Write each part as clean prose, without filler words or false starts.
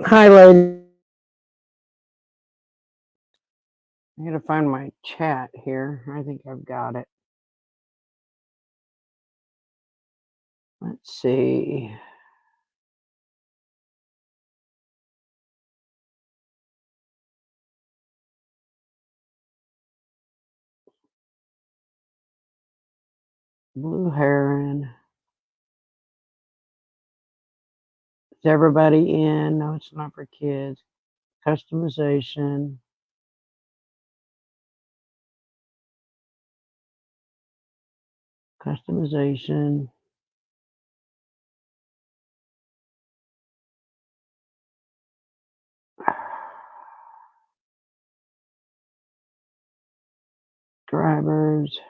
Hi, lady. I gotta find my chat here. I think I've got it. Let's see. Blue Heron. Is everybody in? No, it's not for kids. Customization. Customization. Drivers.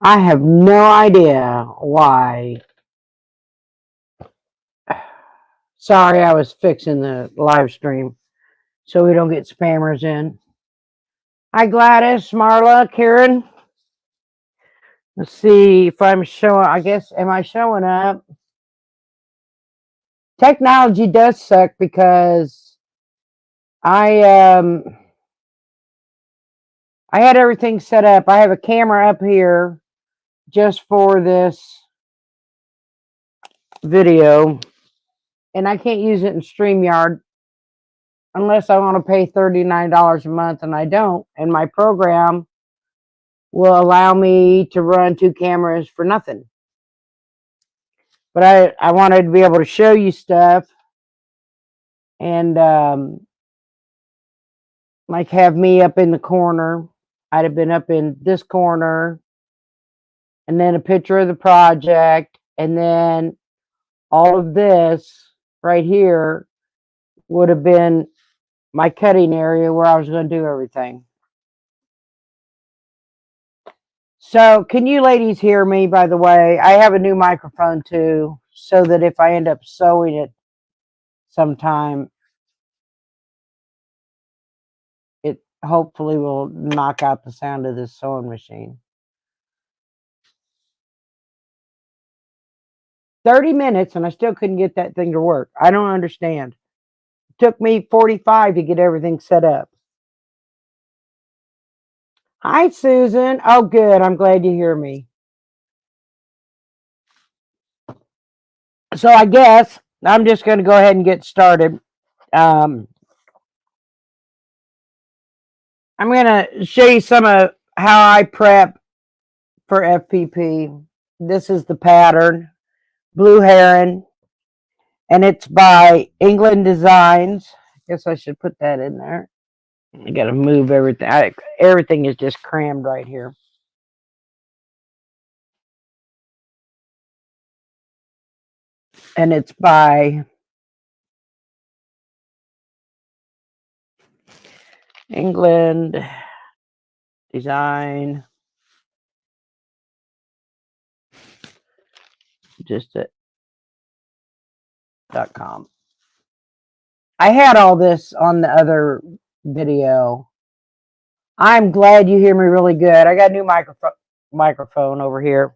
I have no idea why. Sorry, I was fixing the live stream so we don't get spammers in. Hi, Gladys, Marla, Karen. Let's see if I'm showing. I guess, am I showing up? Technology does suck because I I had everything set up. I have a camera up here just for this video, and I can't use it in StreamYard unless I want to pay $39 a month, and I don't. And my program will allow me to run 2 cameras for nothing. But I wanted to be able to show you stuff and like have me up in the corner. I'd have been up in this corner, and then a picture of the project, and then all of this right here would have been my cutting area where I was going to do everything. So, can you ladies hear me, by the way? I have a new microphone too, so that if I end up sewing it sometime, it hopefully will knock out the sound of this sewing machine. 30 minutes and I still couldn't get that thing to work. I don't understand. It took me 45 to get everything set up. Hi, Susan. Oh, good. I'm glad you hear me. So I guess I'm just going to go ahead and get started. I'm going to show you some of how I prep for FPP. This is the pattern, Blue Heron, and it's by England Designs. I guess I should put that in there. I got to move everything. Everything is just crammed right here. And it's by England Design. Just .com. I had all this on the other video. I'm glad you hear me really good. I got a new microphone over here.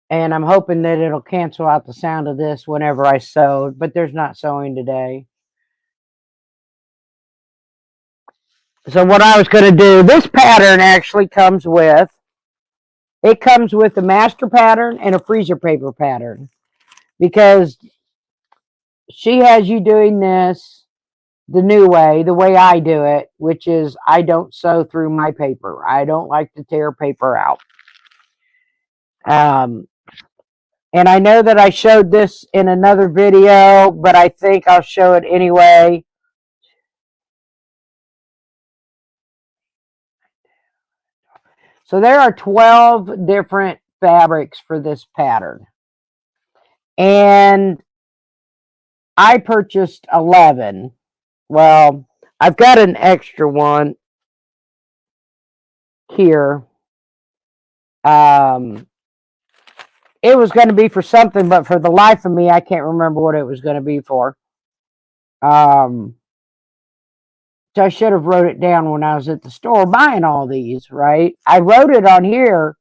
And I'm hoping that it'll cancel out the sound of this whenever I sew, but there's not sewing today. So what I was going to do, this pattern actually comes with a master pattern and a freezer paper pattern, because she has you doing this the new way, the way I do it, which is I don't sew through my paper. I don't like to tear paper out. And I know that I showed this in another video, but I think I'll show it anyway. So there are 12 different fabrics for this pattern. And I purchased 11. Well, I've got an extra one here. It was going to be for something, but for the life of me, I can't remember what it was going to be for. To I should have wrote it down when I was at the store buying all these, right? I wrote it on here,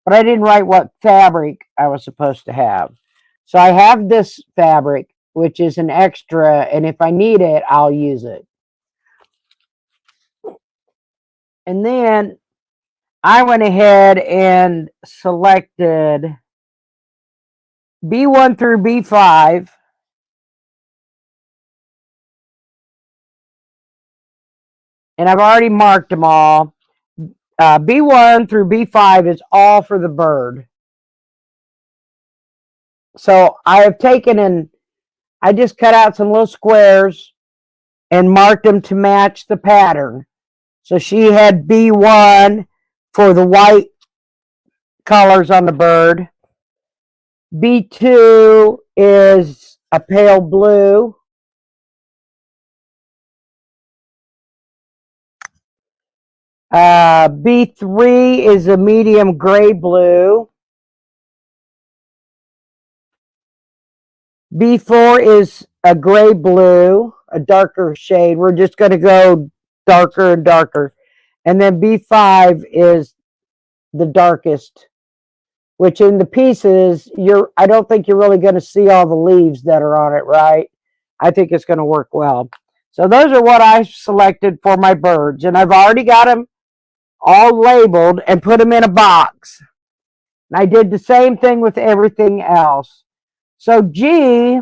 but I didn't write what fabric I was supposed to have. So I have this fabric, which is an extra, and if I need it, I'll use it. And then I went ahead and selected B1 through B5. And I've already marked them all. B1 through B5 is all for the bird. So I have taken and I just cut out some little squares and marked them to match the pattern. So she had B1 for the white colors on the bird. B2 is a pale blue. B3 is a medium gray blue. B4 is a gray blue, a darker shade. We're just going to go darker and darker. And then B5 is the darkest, which in the pieces, I don't think you're really going to see all the leaves that are on it, right? I think it's going to work well. So those are what I selected for my birds. And I've already got them all labeled and put them in a box. And I did the same thing with everything else. So G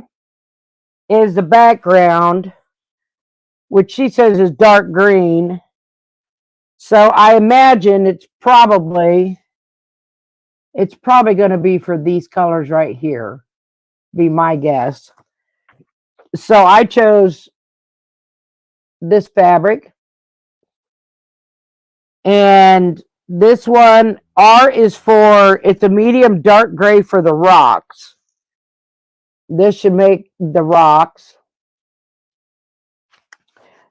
is the background, which she says is dark green. So I imagine it's probably going to be for these colors right here, be my guess. So I chose this fabric. And this one, R is for, it's a medium dark gray for the rocks. This should make the rocks.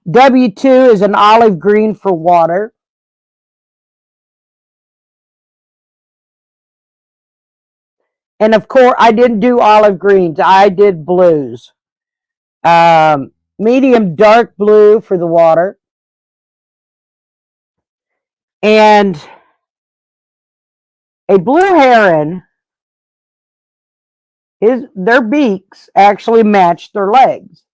W2 is an olive green for water. And of course, I didn't do olive greens. I did blues. Medium dark blue for the water. And a blue heron, their beaks actually match their legs.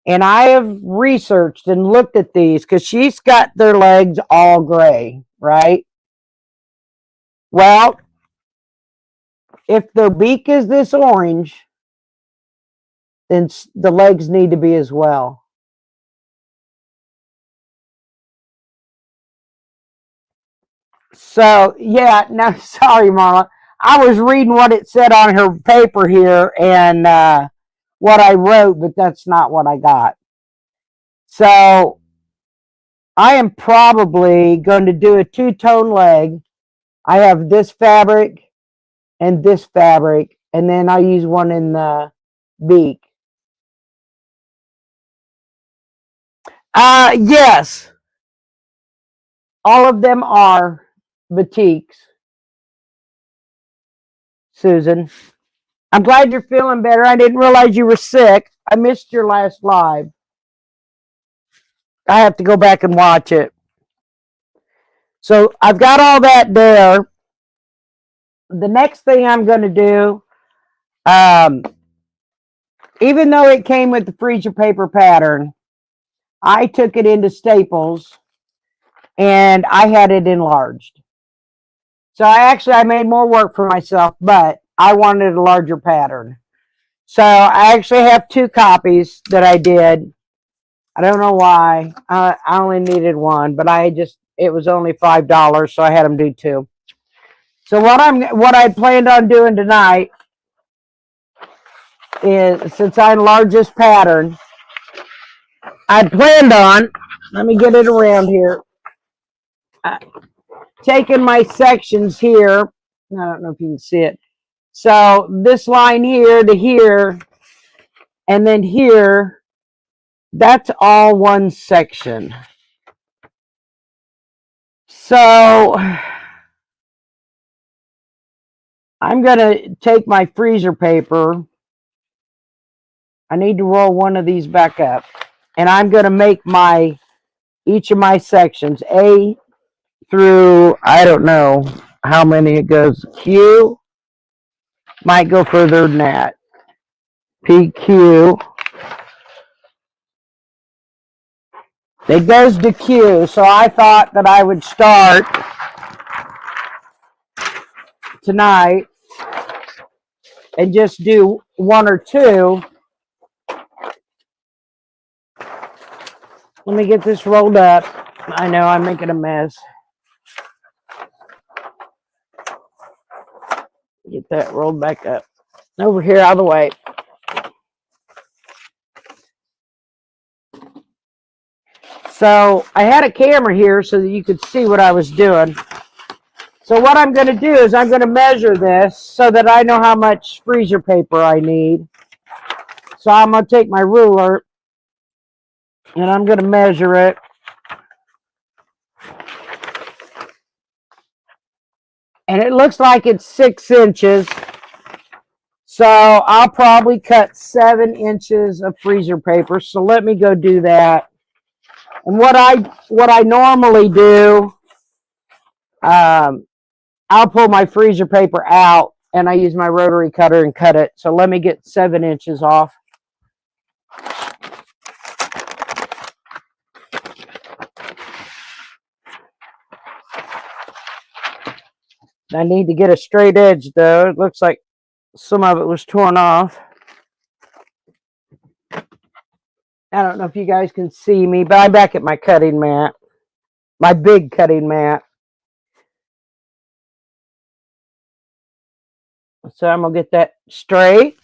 And I have researched and looked at these because she's got their legs all gray, right? Well, if their beak is this orange, then the legs need to be as well. So, yeah, no, sorry, Marla. I was reading what it said on her paper here and what I wrote, but that's not what I got. So, I am probably going to do a two-tone leg. I have this fabric and this fabric, and then I use one in the beak. Yes. All of them are batiks. Susan, I'm glad you're feeling better. I didn't realize you were sick. I missed your last live. I have to go back and watch it. So I've got all that there. The next thing I'm going to do, even though it came with the freezer paper pattern, I took it into Staples and I had it enlarged. So I made more work for myself, but I wanted a larger pattern. So I actually have two copies that I did. I don't know why. I only needed one, but it was only $5, so I had them do two. So what I planned on doing tonight is, since I enlarged this pattern, I planned on, let me get it around here, taking my sections here. I don't know if you can see it. So this line here to here, and then here, that's all one section. So I'm going to take my freezer paper. I need to roll one of these back up. And I'm going to make my each of my sections, A through, I don't know how many it goes. Q might go further than that. PQ. It goes to Q, so I thought that I would start tonight and just do one or two. Let me get this rolled up. I know I'm making a mess. Get that rolled back up. Over here, out of the way. So I had a camera here so that you could see what I was doing. So what I'm going to do is I'm going to measure this so that I know how much freezer paper I need. So I'm going to take my ruler and I'm going to measure it. And it looks like it's 6 inches. So I'll probably cut 7 inches of freezer paper. So let me go do that. And what I normally do, I'll pull my freezer paper out and I use my rotary cutter and cut it. So let me get 7 inches off. I need to get a straight edge though. It looks like some of it was torn off. I don't know if you guys can see me, but I'm back at my cutting mat. My big cutting mat. So I'm going to get that straight.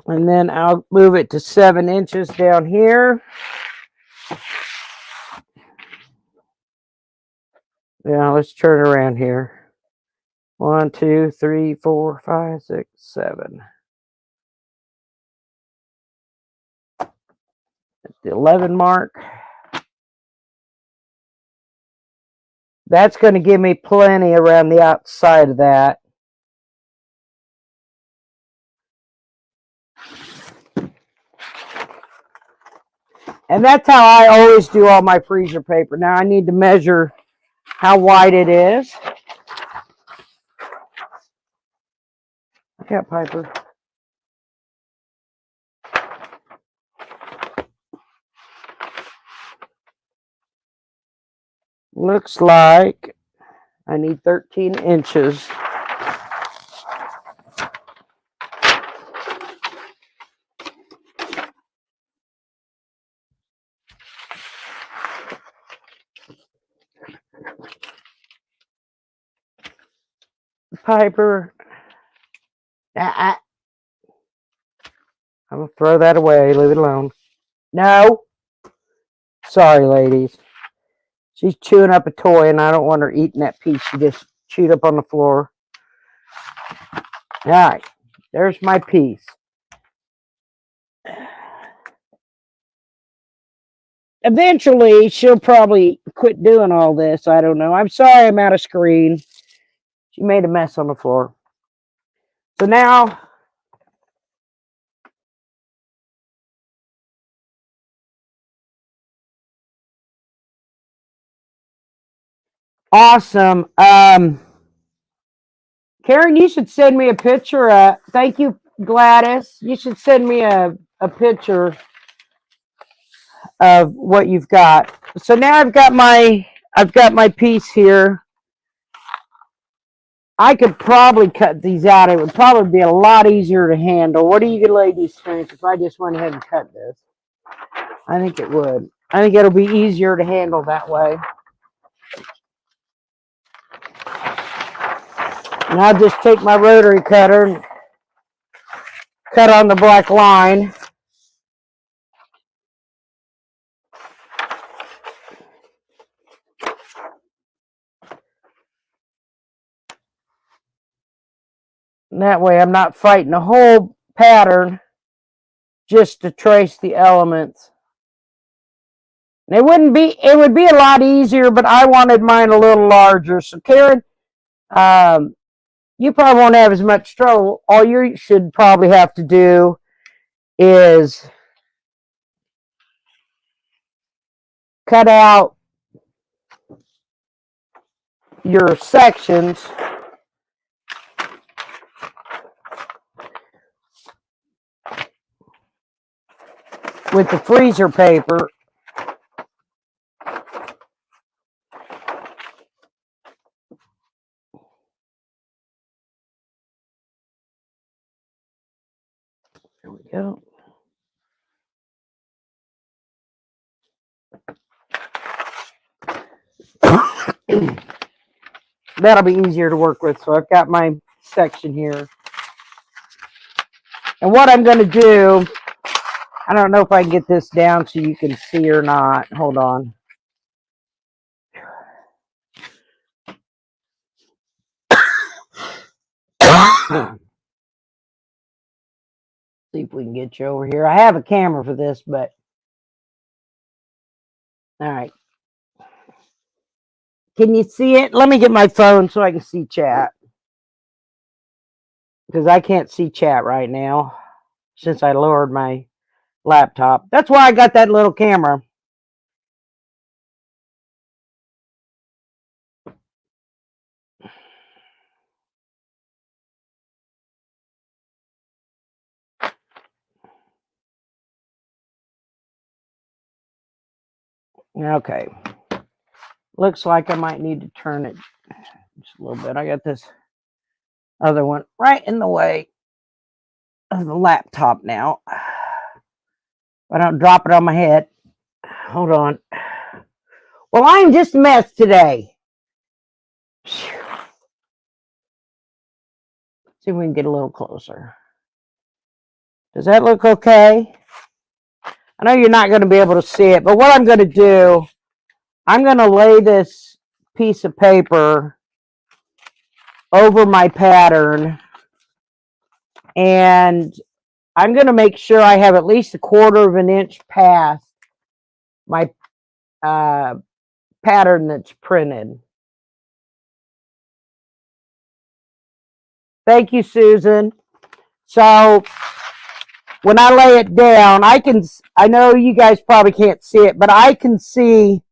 And then I'll move it to 7 inches down here. Yeah, let's turn around here. 1, 2, 3, 4, 5, 6, 7. At the 11 mark. That's going to give me plenty around the outside of that. And that's how I always do all my freezer paper. Now I need to measure how wide it is. Yeah, Piper. Looks like I need 13 inches. Piper. I'm going to throw that away. Leave it alone. No. Sorry, ladies. She's chewing up a toy, and I don't want her eating that piece she just chewed up on the floor. All right. There's my piece. Eventually, she'll probably quit doing all this. I don't know. I'm sorry I'm out of screen. She made a mess on the floor. So now, awesome. Karen, you should send me a picture. Thank you, Gladys. You should send me a picture of what you've got. So now I've got my piece here. I could probably cut these out. It would probably be a lot easier to handle. What do you ladies think if I just went ahead and cut this? I think it would. I think it'll be easier to handle that way. And I'll just take my rotary cutter and cut on the black line. And that way I'm not fighting the whole pattern just to trace the elements. And it would be a lot easier, but I wanted mine a little larger. So Karen, you probably won't have as much trouble. All you should probably have to do is cut out your sections with the freezer paper. There we go. That'll be easier to work with. So I've got my section here. And what I'm going to do, I don't know if I can get this down so you can see or not. Hold on. See if we can get you over here. I have a camera for this, but all right. Can you see it? Let me get my phone so I can see chat. Because I can't see chat right now since I lowered my laptop. That's why I got that little camera. Okay. Looks like I might need to turn it just a little bit. I got this other one right in the way of the laptop now. I don't drop it on my head. Hold on. Well, I'm just a mess today. See if we can get a little closer. Does that look okay? I know you're not going to be able to see it, but what I'm going to do, I'm going to lay this piece of paper over my pattern, and I'm going to make sure I have at least 1/4 of an inch past my pattern that's printed. Thank you, Susan. So when I lay it down, I know you guys probably can't see it, but I can see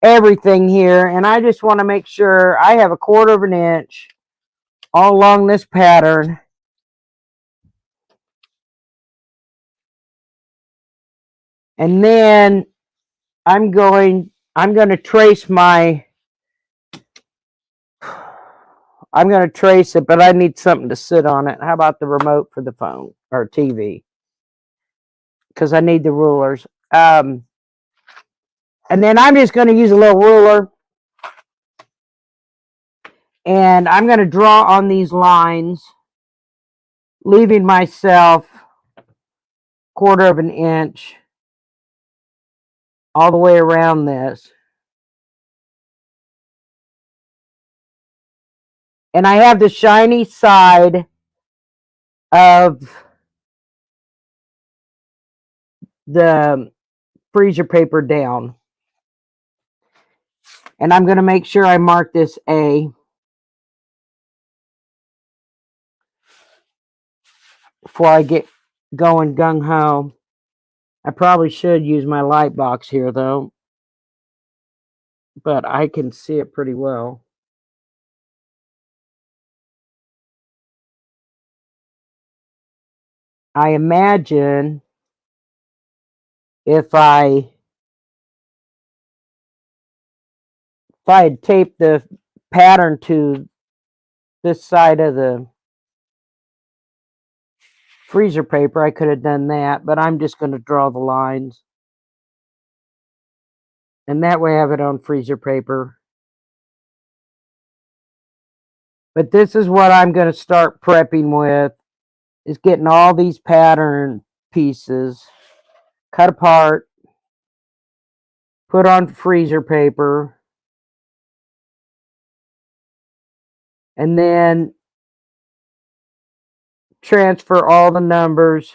everything here, and I just want to make sure I have 1/4 of an inch all along this pattern. And then I'm going to trace it, but I need something to sit on it. How about the remote for the phone or TV? Because I need the rulers. And then I'm just going to use a little ruler, and I'm going to draw on these lines, leaving myself 1/4 of an inch all the way around this. And I have the shiny side of the freezer paper down. And I'm going to make sure I mark this A before I get going gung-ho. I probably should use my light box here, though. But I can see it pretty well. I imagine if I had taped the pattern to this side of the freezer paper, I could have done that, but I'm just going to draw the lines. And that way I have it on freezer paper. But this is what I'm going to start prepping with, is getting all these pattern pieces cut apart, put on freezer paper, and then transfer all the numbers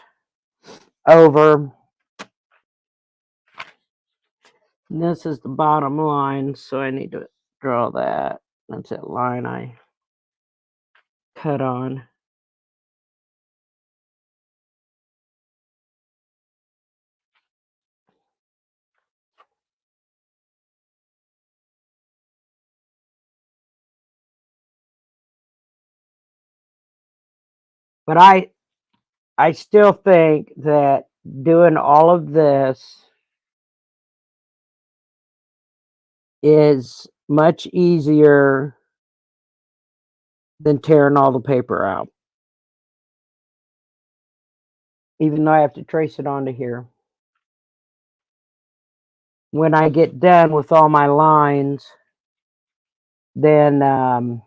over. And this is the bottom line, so I need to draw that. That's that line cut on. But I still think that doing all of this is much easier than tearing all the paper out. Even though I have to trace it onto here. When I get done with all my lines, then I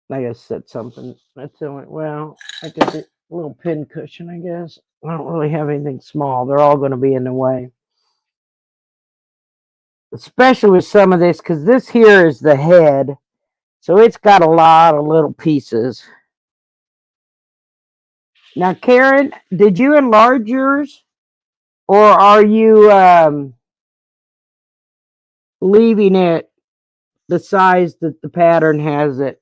gotta set something. That's the only, well, I could do a little pin cushion, I guess. I don't really have anything small. They're all going to be in the way. Especially with some of this, because this here is the head. So it's got a lot of little pieces. Now, Karen, did you enlarge yours? Or are you leaving it the size that the pattern has it?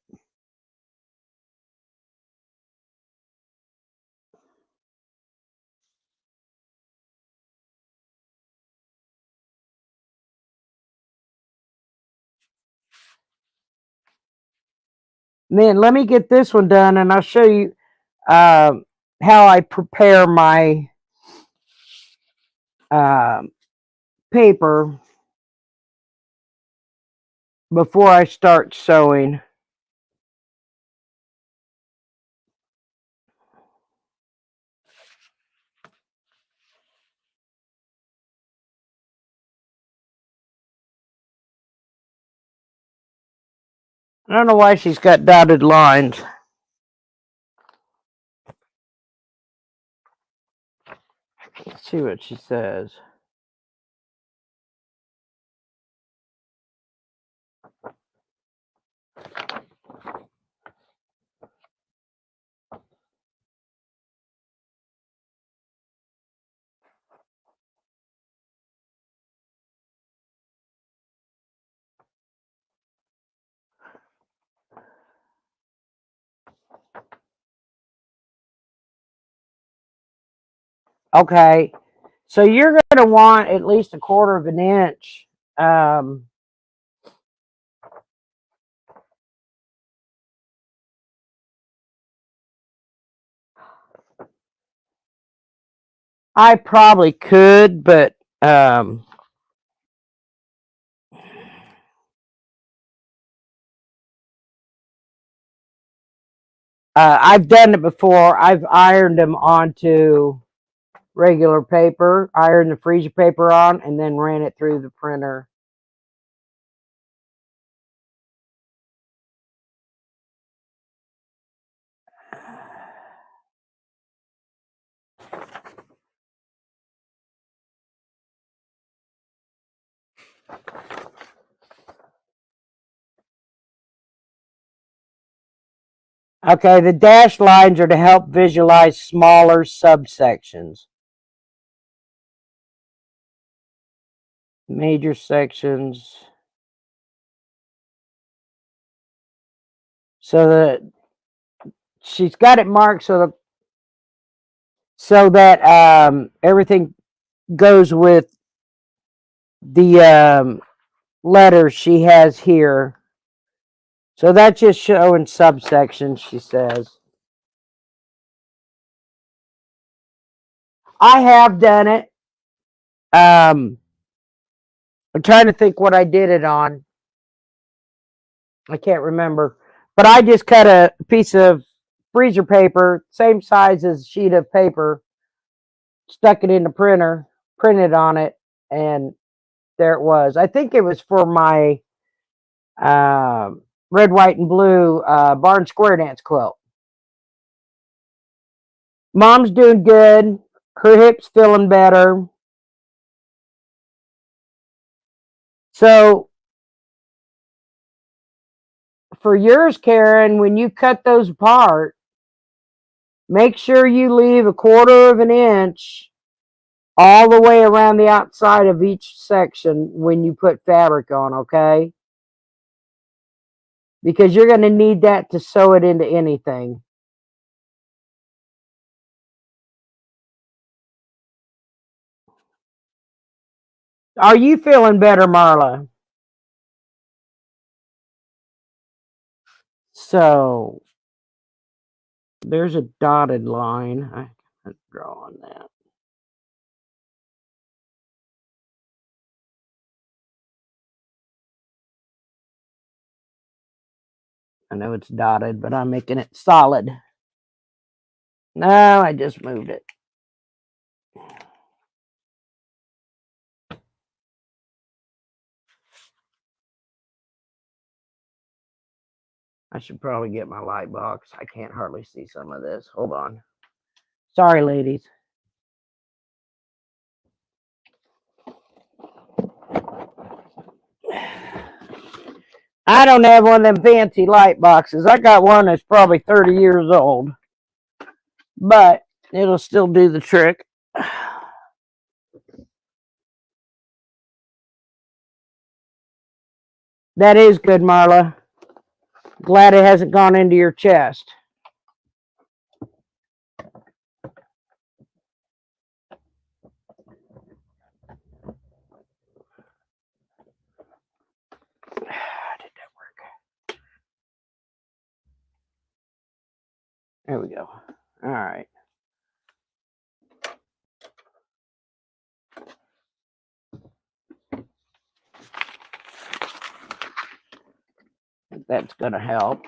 Then let me get this one done and I'll show you how I prepare my paper before I start sewing. I don't know why she's got dotted lines. Let's see what she says. Okay, so you're going to want at least 1/4 of an inch. I probably could, but I've done it before. I've ironed them onto regular paper, ironed the freezer paper on, and then ran it through the printer. Okay, the dashed lines are to help visualize smaller subsections. Major sections. So that she's got it marked so that everything goes with the letters she has here. So that's just showing subsections, she says. I have done it. I'm trying to think what I did it on. I can't remember. But I just cut a piece of freezer paper, same size as a sheet of paper, stuck it in the printer, printed on it, and there it was. I think it was for my red, white, and blue barn square dance quilt. Mom's doing good. Her hip's feeling better. So for yours, Karen, when you cut those apart, make sure you leave 1/4 of an inch all the way around the outside of each section when you put fabric on, okay? Because you're going to need that to sew it into anything. Are you feeling better, Marla? So there's a dotted line. I can't draw on that. I know it's dotted, but I'm making it solid. No, I just moved it. I should probably get my light box. I can't hardly see some of this. Hold on. Sorry, ladies. I don't have one of them fancy light boxes. I got one that's probably 30 years old, but it'll still do the trick. That is good, Marla. Glad it hasn't gone into your chest. Did that work? There we go. All right. That's going to help.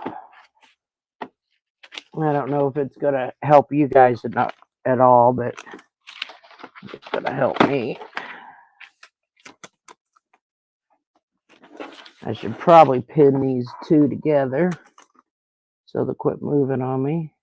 I don't know if it's going to help you guys at all, but it's going to help me. I should probably pin these two together so they'll quit moving on me.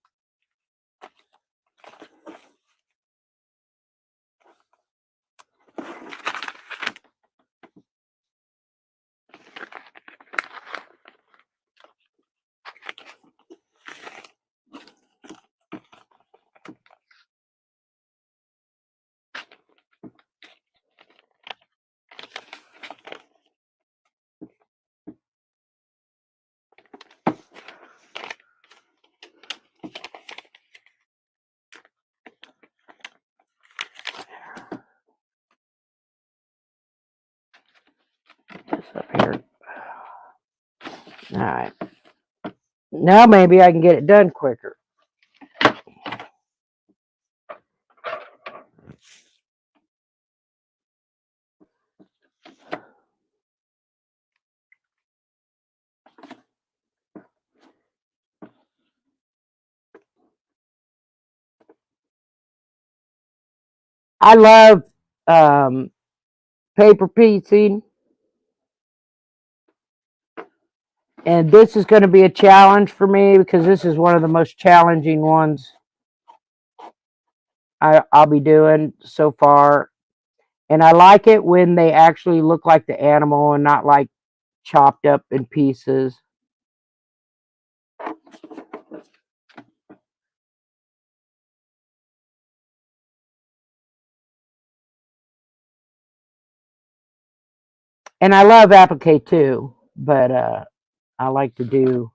This up here. All right. Now maybe I can get it done quicker. I love paper piecing, and this is going to be a challenge for me because this is one of the most challenging ones I'll be doing so far. And I like it when they actually look like the animal and not like chopped up in pieces. And I love applique too, but I like to do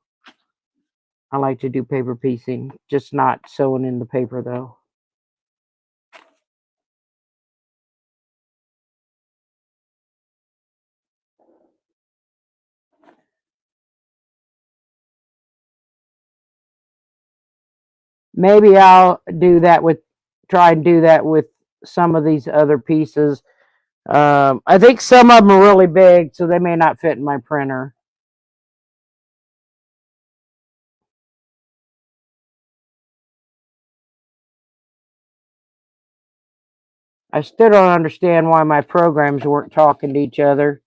paper piecing, just not sewing in the paper though. Maybe I'll try and do that with some of these other pieces. I think some of them are really big, so they may not fit in my printer. I still don't understand why my programs weren't talking to each other.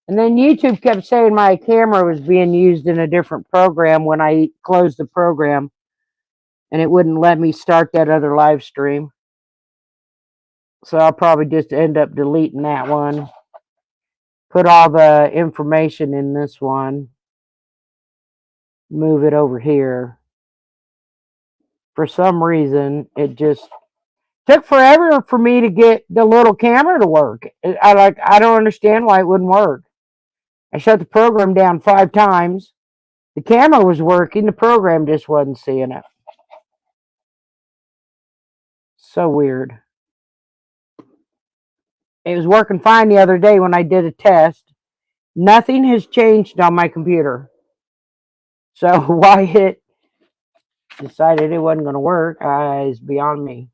And then YouTube kept saying my camera was being used in a different program when I closed the program, and it wouldn't let me start that other live stream. So I'll probably just end up deleting that one. Put all the information in this one. Move it over here. For some reason, it just Took forever for me to get the little camera to work. I don't understand why it wouldn't work. I shut the program down 5 times. The camera was working, the program just wasn't seeing it. So weird. It was working fine the other day when I did a test. Nothing has changed on my computer. So why it decided it wasn't going to work is beyond me.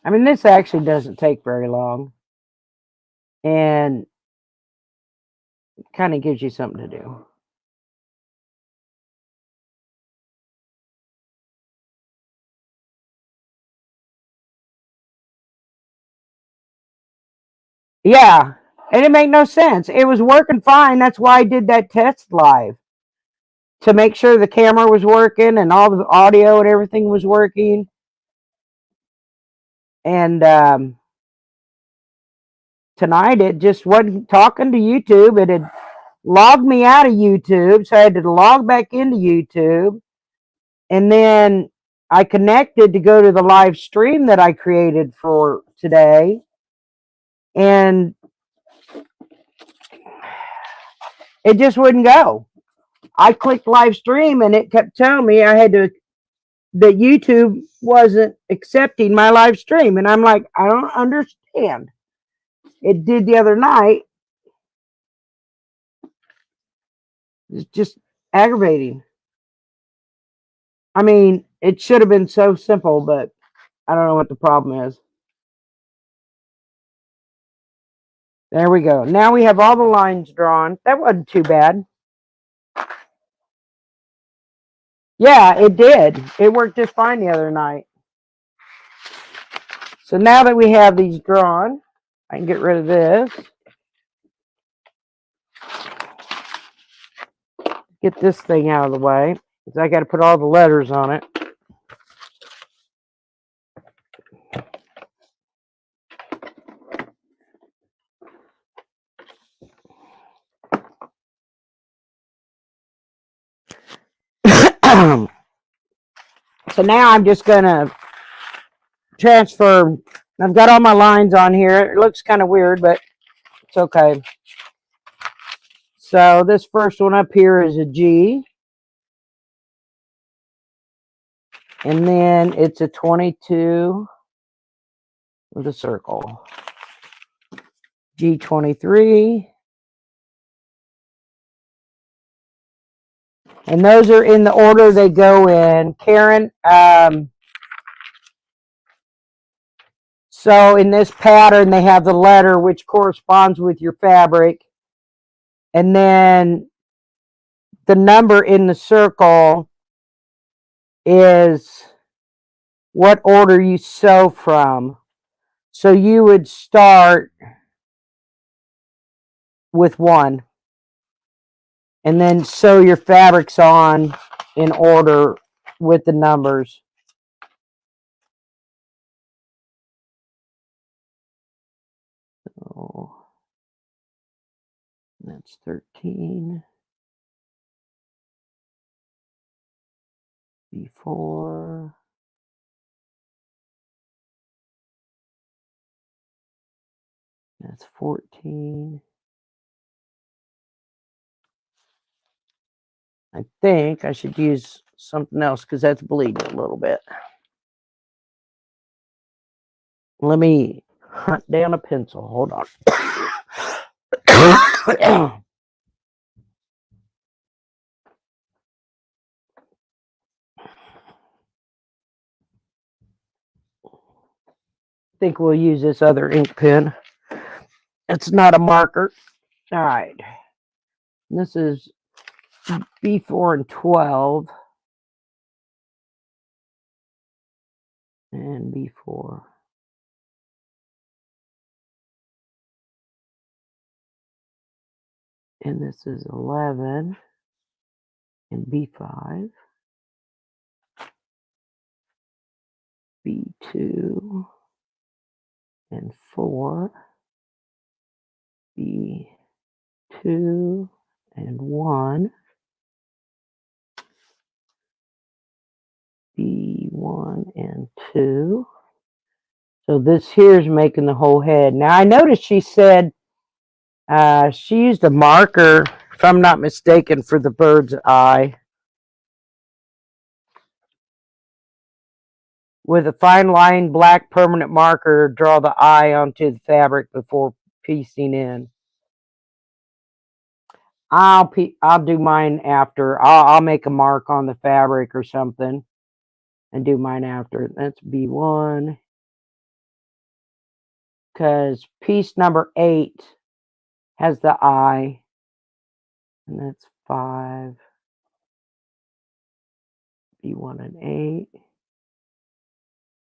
I mean, this actually doesn't take very long. And kind of gives you something to do. Yeah, and it made no sense. It was working fine. That's why I did that test live, to make sure the camera was working and all the audio and everything was working. And tonight it just wasn't talking to YouTube. It had logged me out of YouTube, so I had to log back into YouTube. And then I connected to go to the live stream that I created for today. And it just wouldn't go. I clicked live stream and it kept telling me that YouTube wasn't accepting my live stream. And I'm like, I don't understand. It did the other night. It's just aggravating. I mean, it should have been so simple, but I don't know what the problem is. There we go. Now we have all the lines drawn. That wasn't too bad. Yeah, it did. It worked just fine the other night. So now that we have these drawn, I can get rid of this. Get this thing out of the way, because I got to put all the letters on it. So now I'm just going to transfer. I've got all my lines on here. It looks kind of weird, but it's okay. So this first one up here is a G. And then it's a 22 with a circle. G23. And those are in the order they go in. Karen, so in this pattern, they have the letter which corresponds with your fabric. And then the number in the circle is what order you sew from. So you would start with 1 and then sew your fabrics on in order with the numbers. So that's 13. B4. That's 14. I think I should use something else because that's bleeding a little bit. Let me hunt down a pencil. Hold on. I think we'll use this other ink pen. It's not a marker. All right. This is B4 and 12. And B4. And this is 11. And B5. B2. And 4. B2 and 1. B1 and 2. So this here's making the whole head. Now I noticed she said she used a marker, if I'm not mistaken, for the bird's eye. With a fine line black permanent marker, draw the eye onto the fabric before piecing in. I'll do mine after. I'll make a mark on the fabric or something and do mine after. That's B1. Because piece number 8 has the eye. And that's 5. B1 and 8.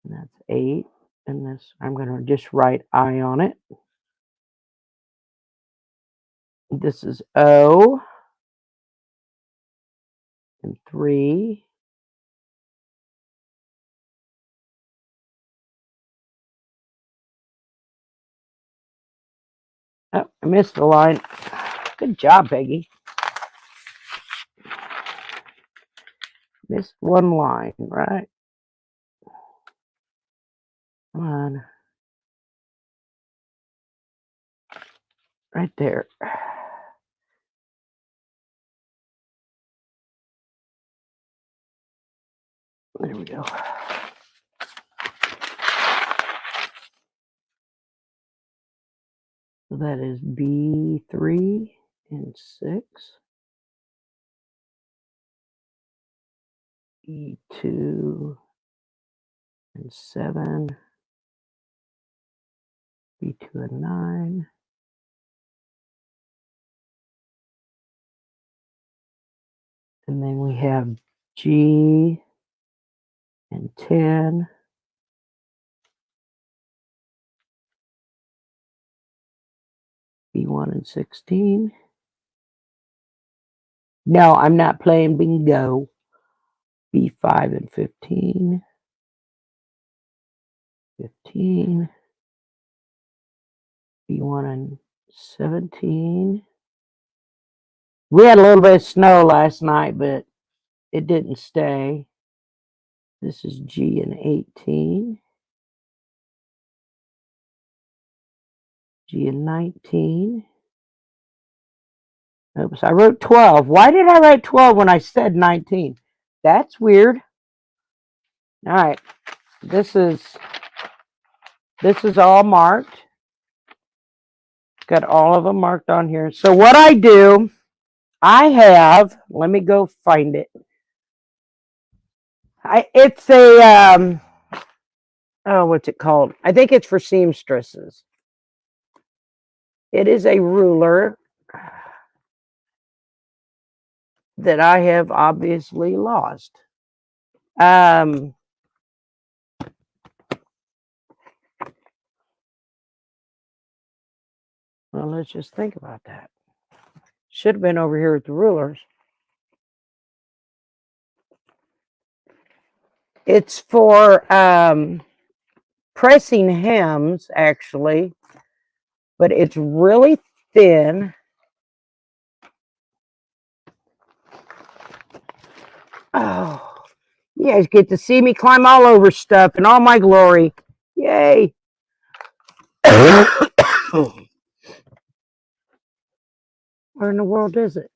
And that's 8. And this, I'm going to just write eye on it. This is O. And 3. Oh, I missed the line. Good job, Peggy. Missed one line, right? Come on. Right there. There we go. So that is B3 and 6. B2 and 7. B2 and 9. And then we have G and 10. B1 and 16. No, I'm not playing bingo. B5 and 15. 15. B1 and 17. We had a little bit of snow last night, but it didn't stay. This is G and 18. G and 19. Oops, I wrote 12. Why did I write 12 when I said 19? That's weird. All right. This is all marked. Got all of them marked on here. So what I do, I have, let me go find it. It's a, oh, what's it called? I think it's for seamstresses. It is a ruler that I have obviously lost. Well, let's just think about that. Should have been over here with the rulers. It's for pressing hems, actually, but it's really thin. Oh, you guys get to see me climb all over stuff in all my glory. Yay. Where in the world is it?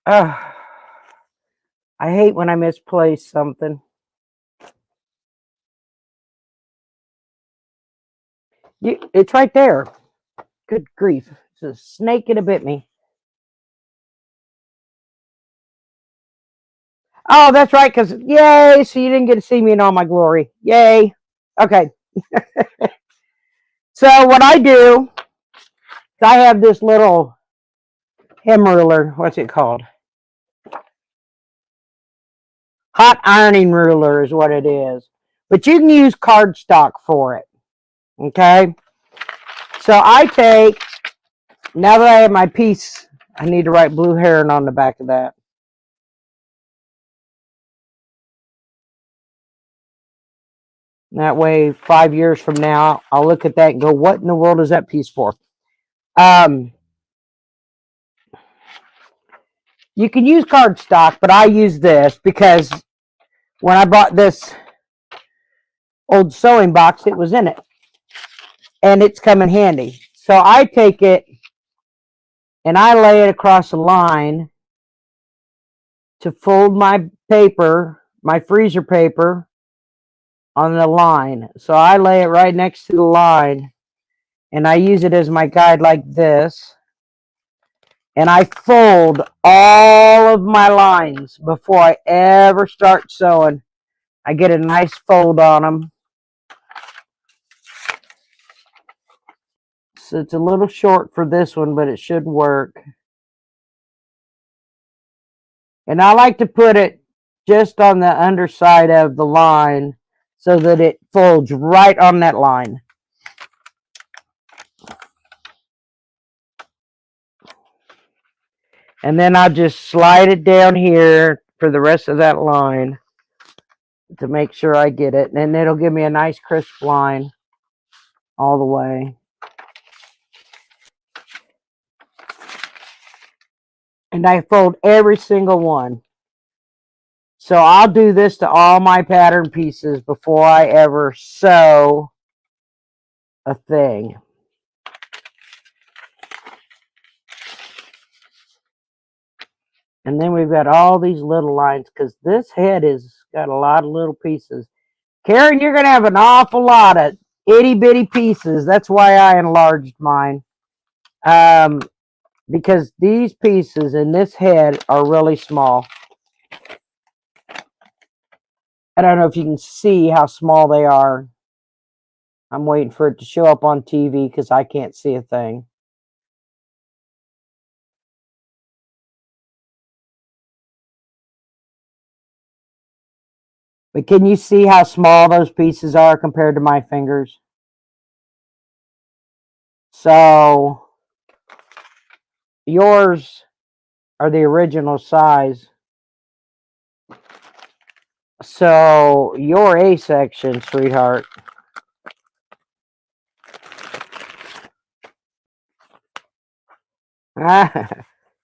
I hate when I misplace something. It's right there. Good grief. It's a snake and a bit me. Oh, that's right, because yay, so you didn't get to see me in all my glory. Yay. Okay. So what I do is I have this little hem ruler. What's it called? Hot ironing ruler is what it is. But you can use cardstock for it. Okay? So I take, now that I have my piece, I need to write Blue Heron on the back of that. That way, 5 years from now, I'll look at that and go, what in the world is that piece for? You can use cardstock, but I use this because when I bought this old sewing box, it was in it. And it's come in handy. So I take it and I lay it across the line to fold my paper, my freezer paper, on the line. So I lay it right next to the line and I use it as my guide like this. And I fold all of my lines before I ever start sewing. I get a nice fold on them. So it's a little short for this one, but it should work. And I like to put it just on the underside of the line so that it folds right on that line. And then I'll just slide it down here for the rest of that line to make sure I get it. And it'll give me a nice crisp line all the way. And I fold every single one. So I'll do this to all my pattern pieces before I ever sew a thing. And then we've got all these little lines because this head has got a lot of little pieces. Karen, you're going to have an awful lot of itty bitty pieces. That's why I enlarged mine. Because these pieces in this head are really small. I don't know if you can see how small they are. I'm waiting for it to show up on TV because I can't see a thing. But can you see how small those pieces are compared to my fingers? So yours are the original size. So your A section, sweetheart.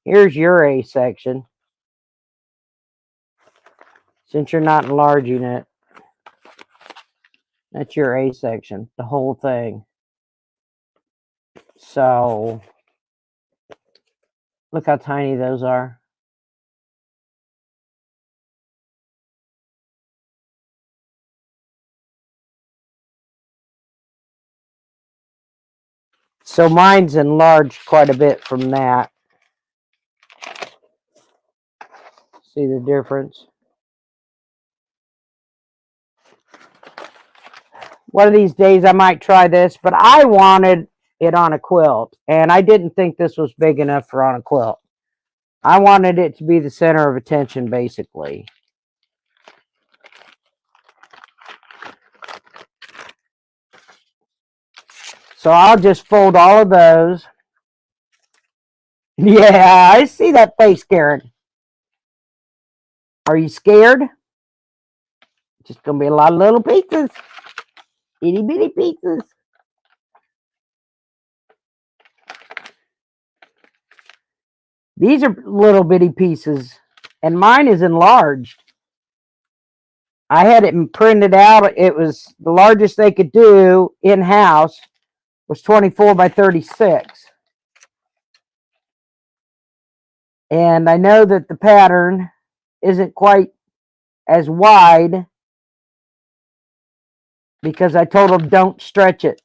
Here's your A section. Since you're not enlarging it. That's your A section, the whole thing. So, look how tiny those are. So mine's enlarged quite a bit from that. See the difference? One of these days I might try this, but I wanted it on a quilt, and I didn't think this was big enough for on a quilt. I wanted it to be the center of attention, basically. So I'll just fold all of those. Yeah, I see that face, Karen. Are you scared? Just going to be a lot of little pieces. Itty bitty pieces. These are little bitty pieces, and mine is enlarged. I had it printed out. It was the largest they could do in-house was 24 by 36. And I know that the pattern isn't quite as wide because I told them don't stretch it.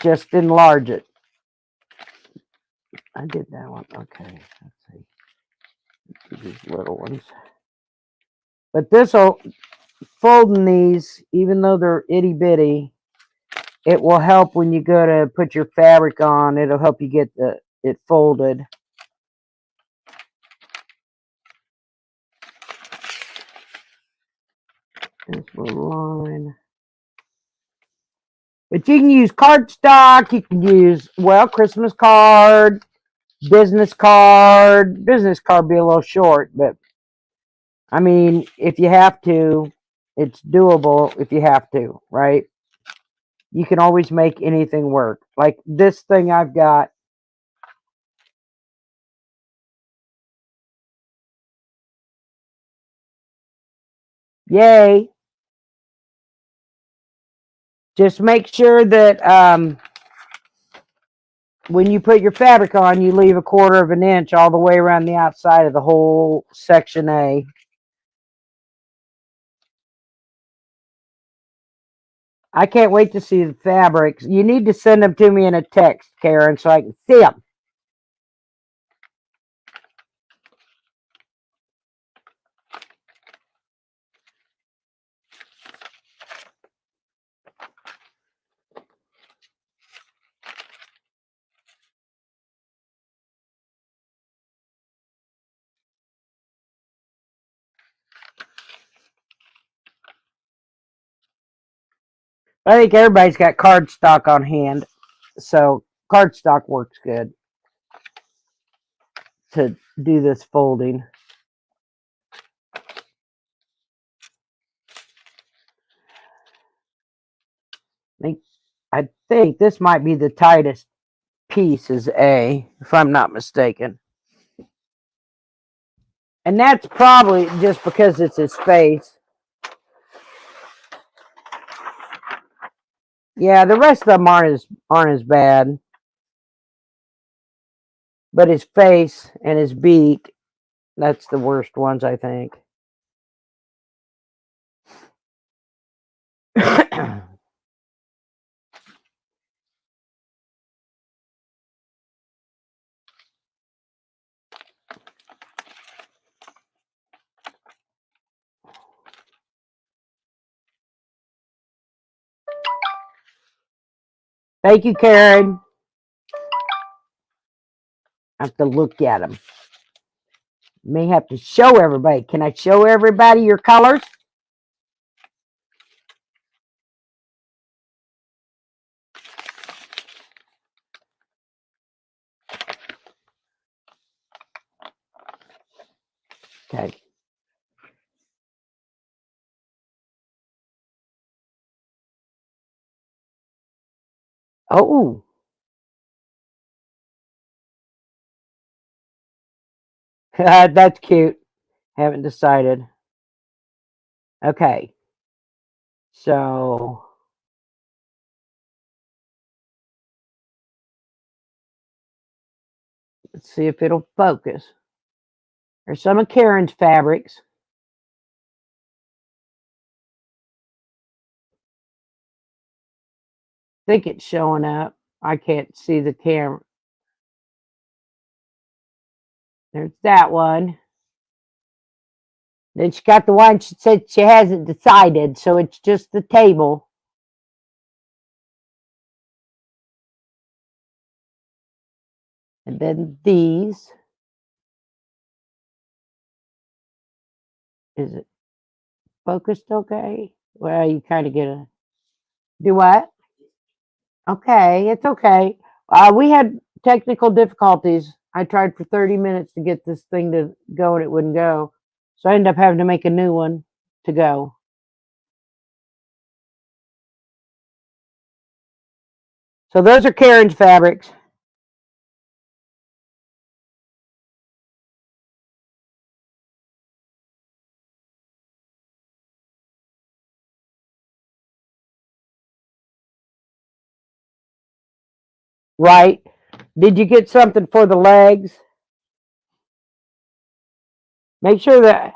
Just enlarge it. I did that one. Okay, let's see. These little ones. But this will, folding these, even though they're itty bitty, it will help when you go to put your fabric on. It'll help you get it folded. This little line. But you can use cardstock. You can use, well, Christmas card, business card. Business card be a little short, but I mean, if you have to, it's doable if you have to, right? You can always make anything work. Like this thing I've got. Yay. Just make sure that when you put your fabric on, you leave 1/4 of an inch all the way around the outside of the whole section A. I can't wait to see the fabrics. You need to send them to me in a text, Karen, so I can see them. I think everybody's got cardstock on hand, so cardstock works good to do this folding. I think this might be the tightest piece is A, if I'm not mistaken. And that's probably just because it's his face. Yeah, the rest of them aren't as bad. But his face and his beak, that's the worst ones, I think. Thank you, Karen. I have to look at them. May have to show everybody. Can I show everybody your colors? Okay. Oh. That's cute. Haven't decided. Okay. So let's see if it'll focus. There's some of Karen's fabrics. I think it's showing up. I can't see the camera. There's that one. Then she got the one she said she hasn't decided, so it's just the table. And then these. Is it focused okay? Well, you kind of get a. Do what? Okay, it's okay. We had technical difficulties. I tried for 30 minutes to get this thing to go and it wouldn't go. So I ended up having to make a new one to go. So those are Karen's fabrics. Right? Did you get something for the legs? Make sure that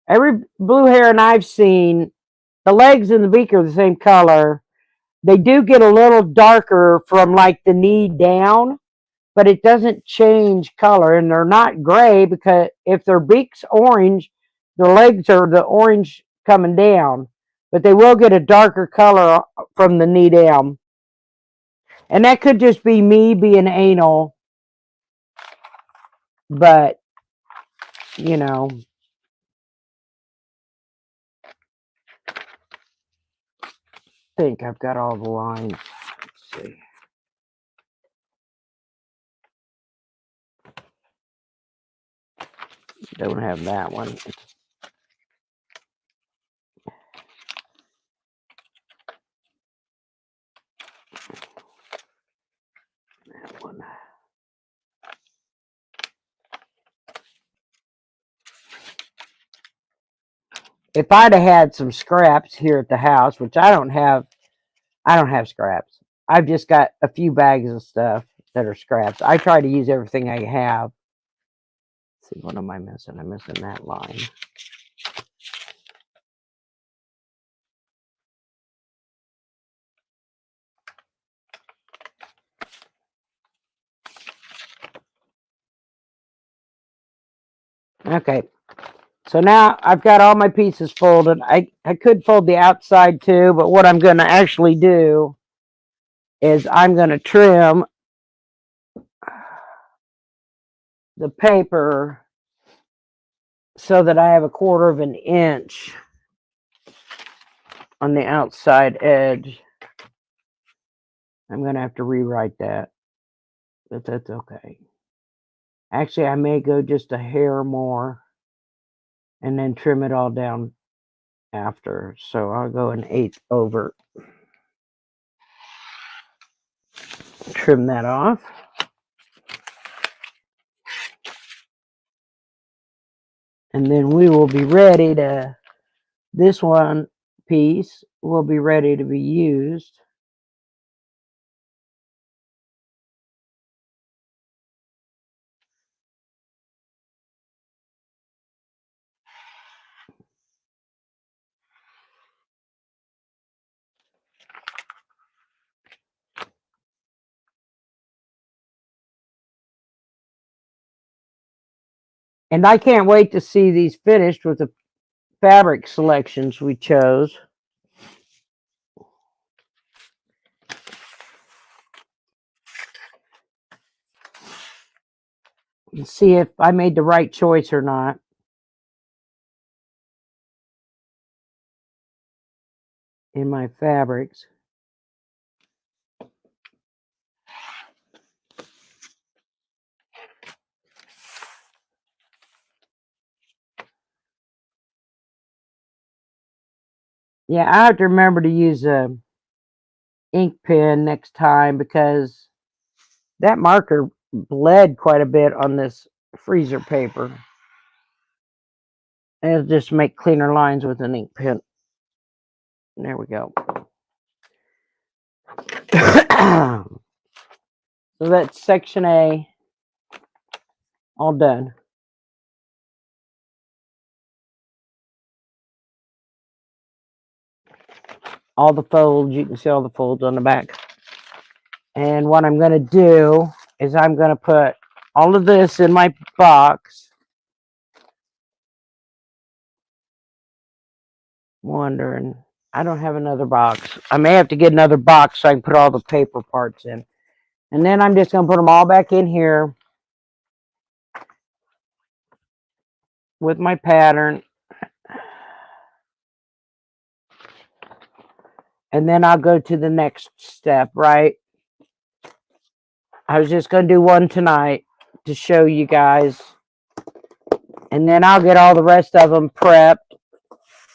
every blue heron I've seen, the legs and the beak are the same color. They do get a little darker from like the knee down, but it doesn't change color. And they're not gray because if their beak's orange, their legs are the orange coming down. But they will get a darker color from the knee down. And that could just be me being anal. But, you know. think I've got all the lines. Let's see. Don't have that one. That one. If I'd have had some scraps here at the house, which I don't have scraps. I've just got a few bags of stuff that are scraps. I try to use everything I have. Let's see, what am I missing? I'm missing that line. Okay, so now I've got all my pieces folded. I could fold the outside too, but what I'm going to actually do is I'm going to trim the paper so that I have 1/4 of an inch on the outside edge. I'm going to have to rewrite that, but that's okay. Actually, I may go just a hair more and then trim it all down after. So I'll go 1/8 over. Trim that off. And then we will be ready to, this one piece will be ready to be used. And I can't wait to see these finished with the fabric selections we chose. And see if I made the right choice or not. In my fabrics. Yeah, I have to remember to use a ink pen next time because that marker bled quite a bit on this freezer paper. And it'll just make cleaner lines with an ink pen. There we go. So that's section A all done. All the folds, you can see all the folds on the back. And what I'm going to do is I'm going to put all of this in my box. Wondering, I don't have another box. I may have to get another box so I can put all the paper parts in. And then I'm just going to put them all back in here with my pattern. And then I'll go to the next step, right? I was just going to do one tonight to show you guys. And then I'll get all the rest of them prepped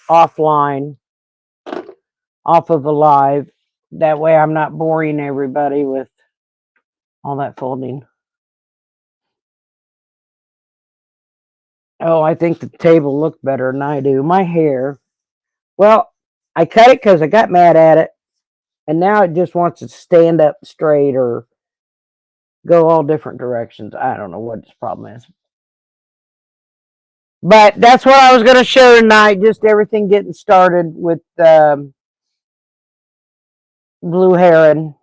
offline, off of a live. That way I'm not boring everybody with all that folding. Oh, I think the table looked better than I do. My hair, well, I cut it because I got mad at it. And now it just wants to stand up straight or go all different directions. I don't know what its problem is. But that's what I was going to show tonight. Just everything getting started with Blue Heron.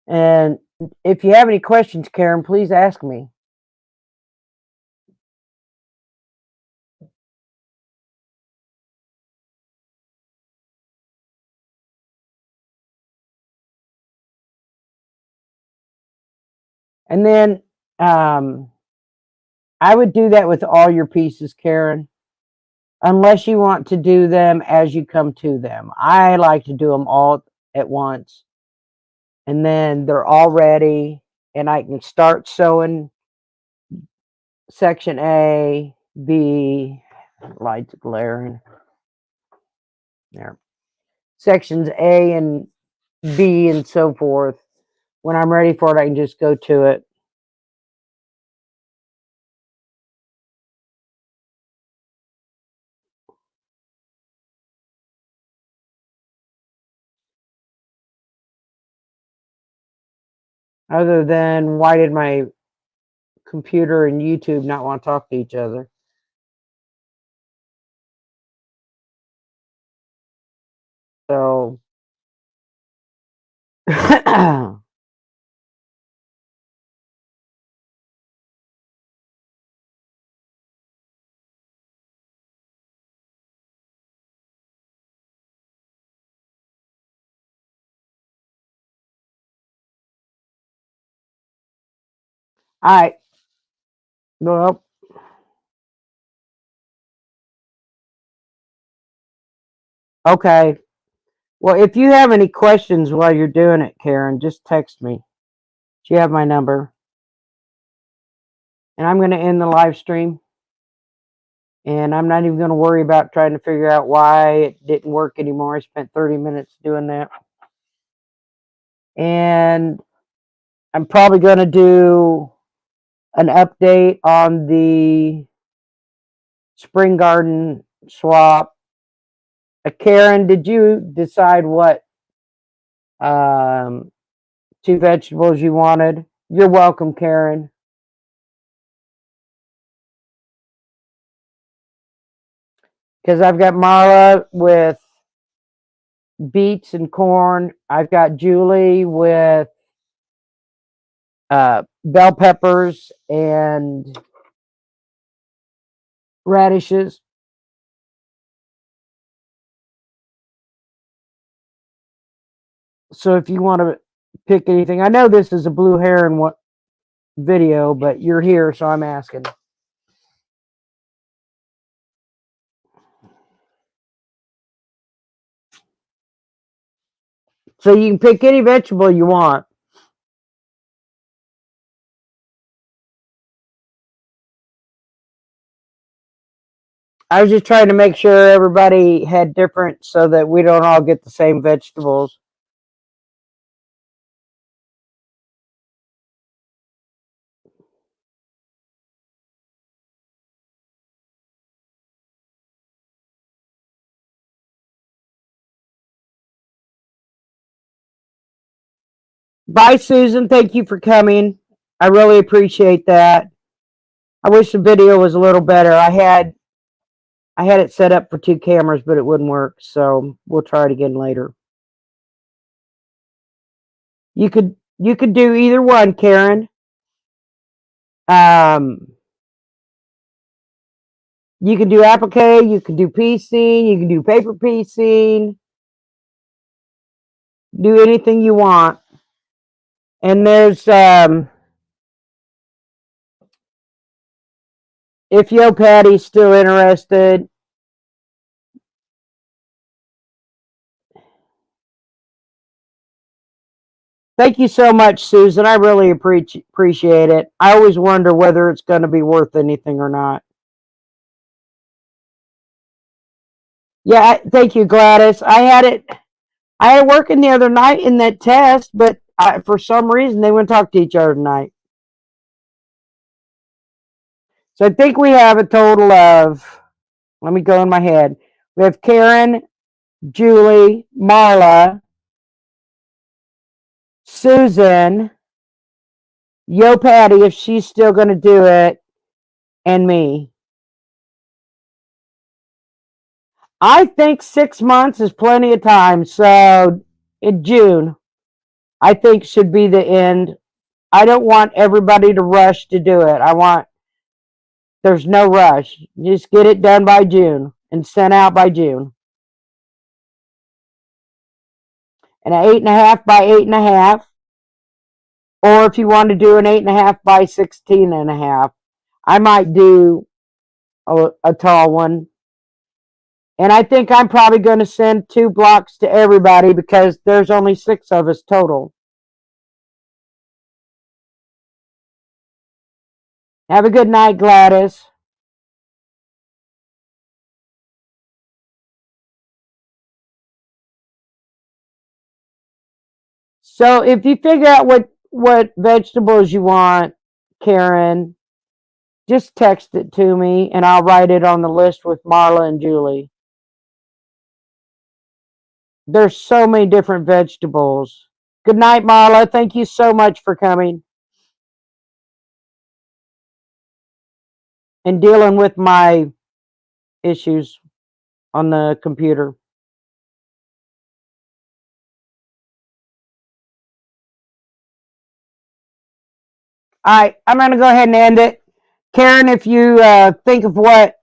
And if you have any questions, Karen, please ask me. And then I would do that with all your pieces, Karen. unless you want to do them as you come to them. I like to do them all at once, and then they're all ready, and I can start sewing section A, B, lights glaring there, sections A and B and so forth. When I'm ready for it, I can just go to it. Other than, why did my computer and YouTube not want to talk to each other? So all right. Well, okay. Well, if you have any questions while you're doing it, Karen, just text me. You have my number. And I'm going to end the live stream. And I'm not even going to worry about trying to figure out why it didn't work anymore. I spent 30 minutes doing that. And I'm probably going to do an update on the spring garden swap. Karen, did you decide what um, 2 vegetables you wanted? You're welcome, Karen. Because I've got Marla with beets and corn. I've got Julie with bell peppers and radishes. So if you want to pick anything, I know this is a blue heron video, but you're here, so I'm asking. So you can pick any vegetable you want. I was just trying to make sure everybody had different so that we don't all get the same vegetables. Bye, Susan. Thank you for coming. I really appreciate that. I wish the video was a little better. I had it set up for 2 cameras, but it wouldn't work. So we'll try it again later. You could do either one, Karen. You can do applique, you can do piecing, you can do paper piecing, do anything you want. And there's if Yo Patty's still interested. Thank you so much, Susan. I really appreciate it. I always wonder whether it's going to be worth anything or not. Yeah, thank you, Gladys. I had it working the other night in that test, but for some reason they wouldn't talk to each other tonight. So I think we have a total of, let me go in my head. We have Karen, Julie, Marla, Susan, Yo Patty, if she's still going to do it, and me. I think 6 months is plenty of time. So in June, I think should be the end. I don't want everybody to rush to do it. There's no rush. Just get it done by June and sent out by June. And an 8.5 by 8.5. Or if you want to do an 8.5 by 16.5, I might do a tall one. And I think I'm probably going to send 2 blocks to everybody because there's only 6 of us total. Have a good night, Gladys. So if you figure out what vegetables you want, Karen, just text it to me and I'll write it on the list with Marla and Julie. There's so many different vegetables. Good night, Marla. Thank you so much for coming and dealing with my issues on the computer. All right, I'm going to go ahead and end it. Karen, if you think of what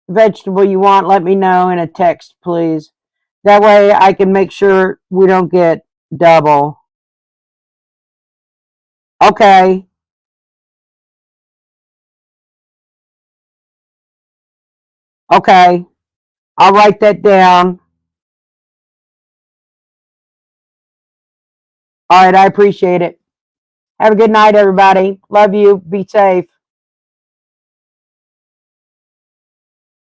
vegetable you want, let me know in a text, please. That way I can make sure we don't get double. Okay. Okay. I'll write that down. All right, I appreciate it. Have a good night, everybody. Love you. Be safe.